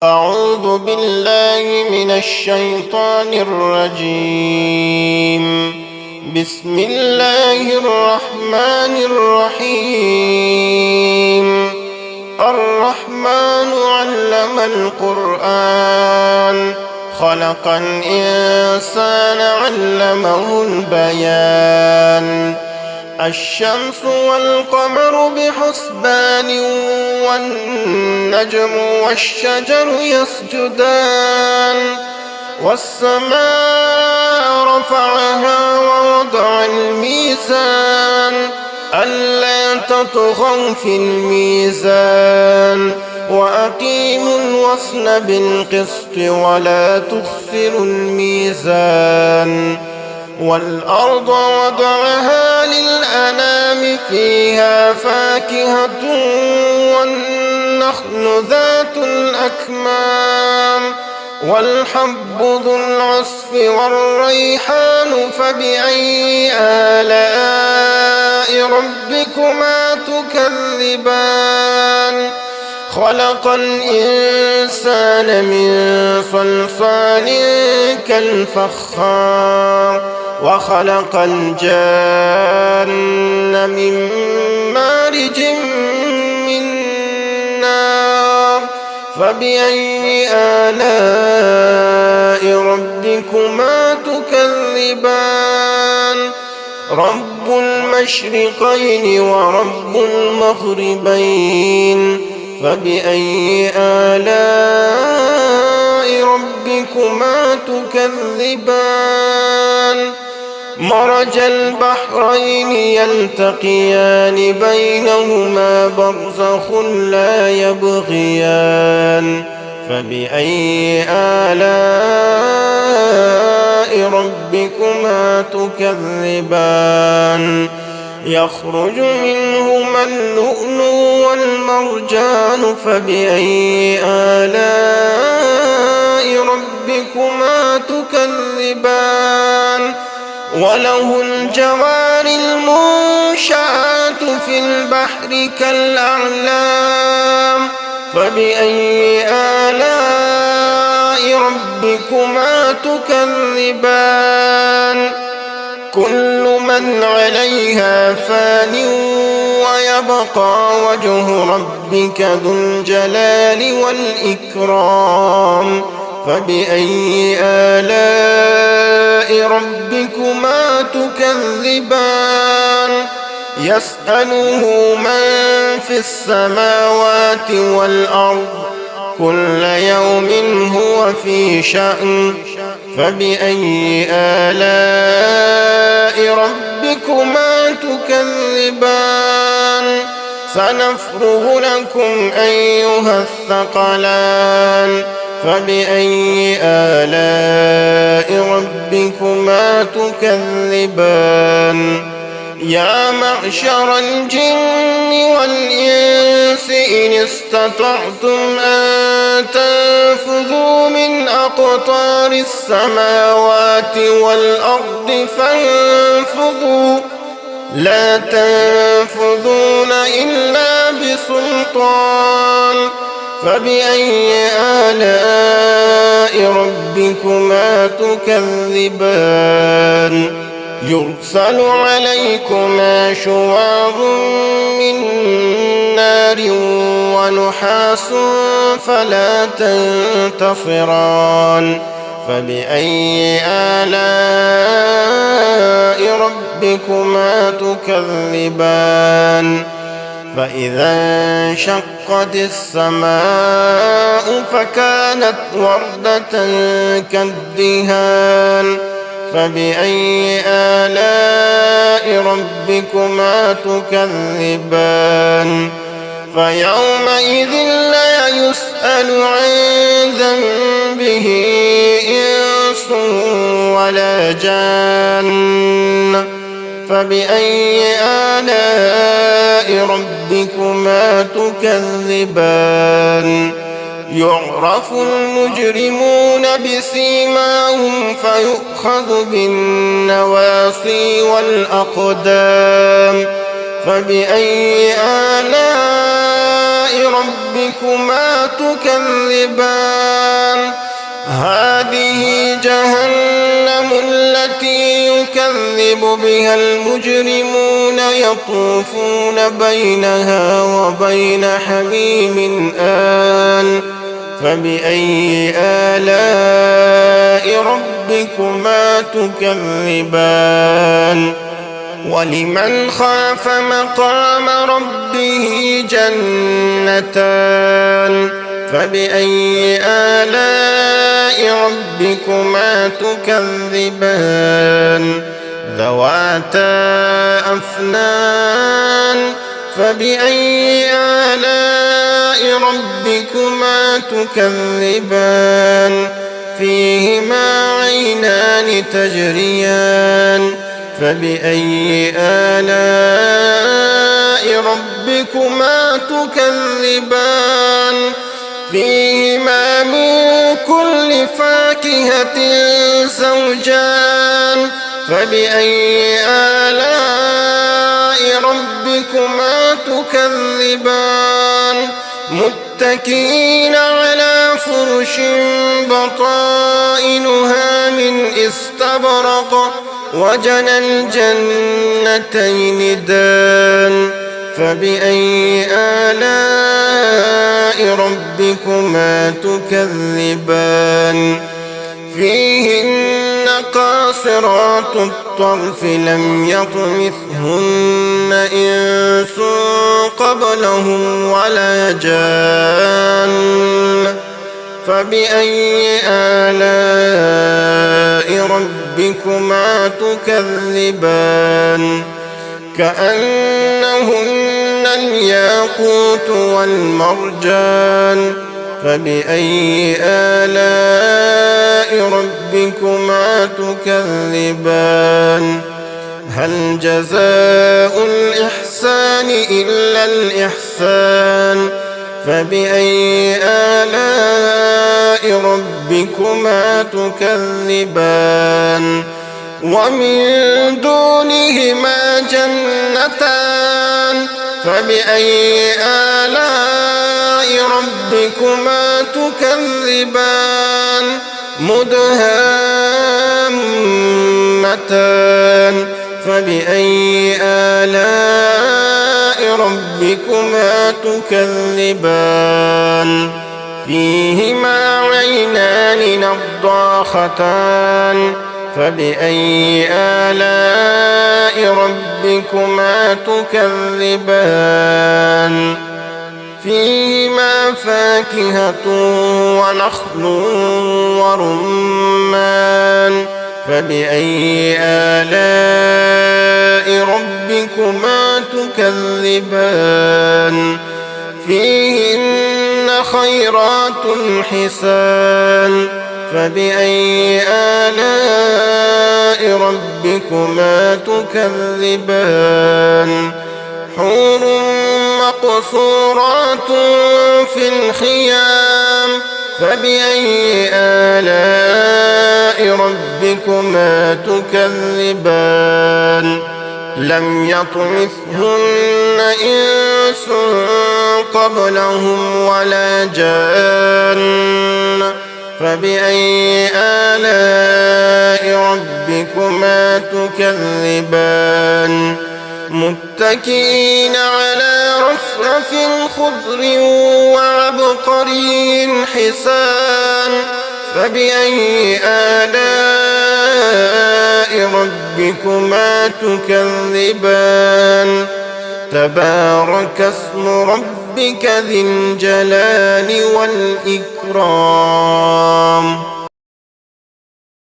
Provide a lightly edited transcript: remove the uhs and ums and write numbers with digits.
أعوذ بالله من الشيطان الرجيم. بسم الله الرحمن الرحيم. الرحمن علم القرآن خلق الإنسان علمه البيان. الشمس والقمر بحسبان والنجم والشجر يسجدان. والسماء رفعها ووضع الميزان ألا تطغوا في الميزان وأقيموا الوزن بالقسط ولا تخسروا الميزان. والأرض وضعها للأنام فيها فاكهة والنخل ذات الأكمام والحب ذو العصف والريحان فبأي آلاء ربكما تكذبان. خلق الإنسان من صلصال كالفخار وخلق الجان من مارج من نار فبأي آلاء ربكما تكذبان. رب المشرقين ورب المغربين فبأي آلاء ربكما تكذبان. مرج البحرين يلتقيان بينهما برزخ لا يبغيان فبأي آلاء ربكما تكذبان. يخرج منهما اللؤلؤ والمرجان فبأي آلاء ربكما تكذبان. وله الجوار المنشآت في البحر كالأعلام فبأي آلاء ربكما تكذبان. كل من عليها فان ويبقى وجه ربك ذو الجلال والإكرام فبأي آلاء ربكما تكذبان. يسأله من في السماوات والأرض كل يوم هو في شأن فبأي آلاء ربكما تكذبان. سنفرغ لكم أيها الثقلان فبأي آلاء ربكما تكذبان. يا معشر الجن والإنس إن استطعتم أن تنفذوا من أقطار السماوات والأرض فانفذوا لا تنفذون إلا بسلطان فبأي آلاء ربكما تكذبان. يرسل عليكما شواظ من نار ونحاس فلا تنتصران فبأي آلاء ربكما تكذبان. فإذا انشقت السماء فكانت وردة كالدهان فبأي آلاء ربكما تكذبان. فيومئذ لا يسأل عن ذنبه إنس ولا جان فبأي آلاء ربكما تكذبان. يعرف المجرمون بسيماهم فيؤخذ بالنواصي والأقدام فبأي آلاء ربكما ربكما تكذبان هذه جهنم التي يكذب بها المجرمون يطوفون بينها وبين حميم آن فبأي آلاء ربكما تكذبان ولمن خاف مقام ربه جنتان فبأي آلاء ربكما تكذبان ذواتا أفنان فبأي آلاء ربكما تكذبان فيهما عينان تجريان فبأي آلاء ربكما تكذبان فيهما من كل فاكهة زوجان فبأي آلاء ربكما تكذبان متكئين على فرش بطائنها من استبرق وجنى الجنتين دان فبأي آلاء ربكما تكذبان فيهن قاصرات الطرف لم يطمثهن إنس قبلهم ولا جان فبأي آلاء ربكما تكذبان كأنهن الياقوت والمرجان فبأي آلاء ربكما تكذبان هل جزاء الإحسان إلا الإحسان فبأي آلاء ربكما تكذبان ومن دونهما جنتان فبأي آلاء ربكما تكذبان مدهامتان فبأي آلاء ربكما تكذبان فيهما عينان نضاختان فبأي آلاء ربكما تكذبان فيهما فاكهة ونخل ورمان فبأي آلاء ربكما تكذبان فيهن خيرات حسان فبأي آلاء ربكما تكذبان حور مقصورات في الخيام فبأي آلاء ربكما تكذبان لم يطمثهن إنس قبلهم ولا جان فبأي آلاء ربكما تكذبان متكئين على رفرف خضر وعبقري حسان فبأي آلاء ربكما تكذبان تبارك اسم ربك ذي الجلال والإكرام